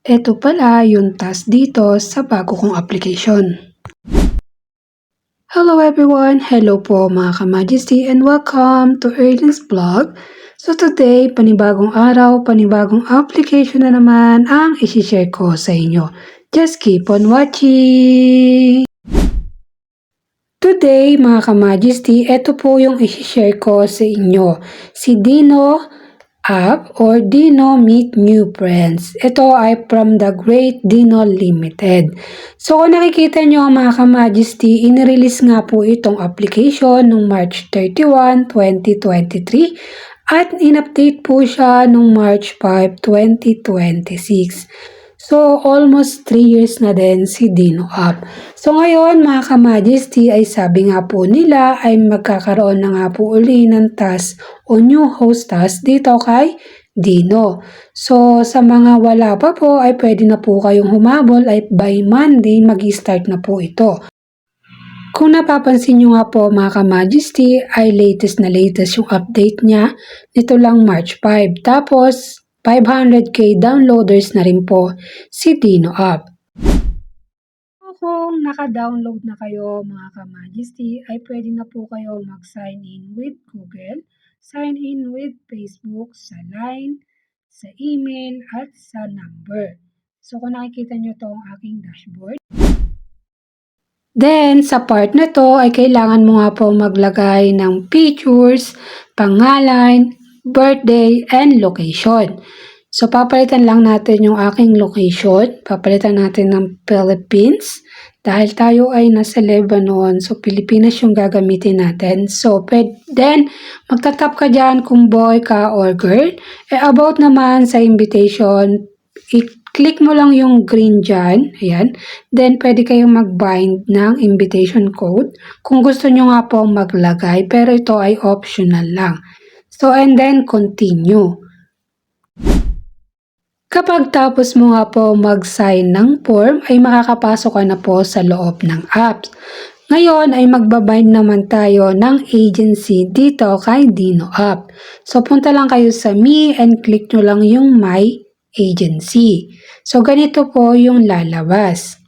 Ito pala yung task dito sa bago kong application. Hello everyone! Hello po mga ka-Majesty and welcome to Erling's Vlog. So today, panibagong araw, panibagong application na naman ang isi-share ko sa inyo. Just keep on watching! Today mga ka-Majesty, ito po yung isi-share ko sa inyo. Si Dino app or Dino Meet New Friends. Ito ay from the Great Dino Limited. So kung nakikita nyo mga ka-Majesty, inirelease nga po itong application noong March 31, 2023 at in-update po siya noong March 5, 2026. So, almost 3 years na din si Dino app. So, ngayon mga ka-Majesty ay sabi nga po nila ay magkakaroon na nga po uli ng task o new host task dito kay Dino. So, sa mga wala pa po ay pwede na po kayong humabol ay by Monday mag-start na po ito. Kung napapansin nyo nga po mga ka-Majesty ay latest yung update niya nito lang March 5. Tapos, 500k downloaders na rin po si Dino app. Kung naka-download na kayo mga ka-Majesty ay pwede na po kayo mag-sign in with Google, sign in with Facebook, sa Line, sa email at sa number. So kung nakikita nyo itong aking dashboard. Then sa part na to ay kailangan mo nga po maglagay ng pictures, pangalan, birthday, and location. So, papalitan lang natin yung aking location. Papalitan natin ng Philippines. Dahil tayo ay nasa Lebanon, so Pilipinas yung gagamitin natin. So, then, magtatap ka dyan kung boy ka or girl. About naman sa invitation, i-click mo lang yung green dyan. Ayan. Then, pwede kayong mag-bind ng invitation code. Kung gusto nyo nga po maglagay, pero ito ay optional lang. So, and then, continue. Kapag tapos mo nga po mag-sign ng form, ay makakapasok ka na po sa loob ng apps. Ngayon ay magbabind naman tayo ng agency dito kay Dino app. So, punta lang kayo sa Me and click nyo lang yung My Agency. So, ganito po yung lalabas.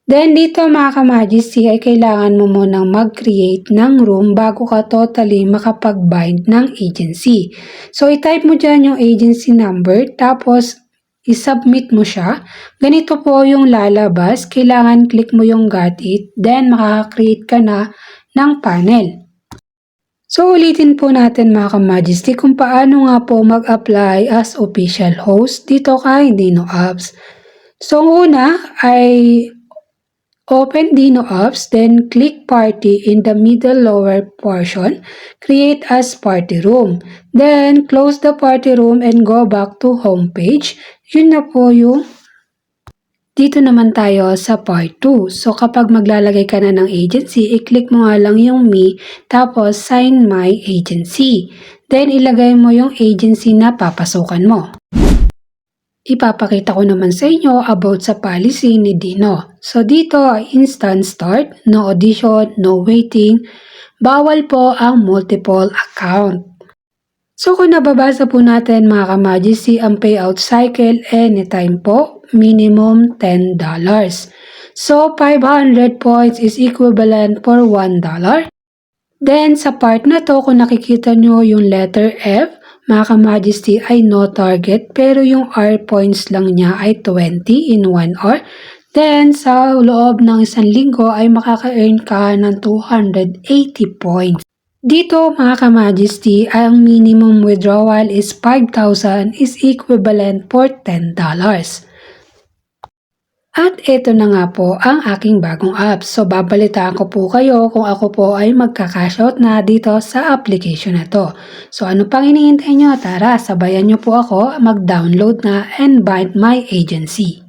Then, dito mga ka-Majesty ay kailangan mo munang mag-create ng room bago ka totally makapag-bind ng agency. So, i-type mo dyan yung agency number, tapos i-submit mo siya. Ganito po yung lalabas. Kailangan click mo yung got it, then makaka-create ka na ng panel. So, ulitin po natin mga ka-Majesty kung paano nga po mag-apply as official host dito kay Dino apps. So, una ay open Dino apps, then click party in the middle lower portion, create as party room. Then, close the party room and go back to home page. Yun na po yung dito naman tayo sa part 2. So, kapag maglalagay ka na ng agency, i-click mo nga lang yung Me, tapos sign my agency. Then, ilagay mo yung agency na papasukan mo. Ipapakita ko naman sa inyo about sa policy ni Dino. So dito ay instant start, no audition, no waiting. Bawal po ang multiple account. So kung nababasa po natin mga ka-Majesty ang payout cycle anytime po, minimum $10. So 500 points is equivalent for $1. Then sa part na to kung nakikita nyo yung letter F, mga ka-Majesty ay no target pero yung R points lang niya ay 20 in 1 hour. Then sa loob ng 1 linggo ay makaka-earn ka ng 280 points. Dito mga ka-Majesty ang minimum withdrawal is 5,000 is equivalent for $10. At ito na nga po ang aking bagong app. So, babalitaan ko po kayo kung ako po ay magka-cash out na dito sa application na to. So, ano pang hinihintay nyo? Tara, sabayan nyo po ako mag-download na and bind my agency.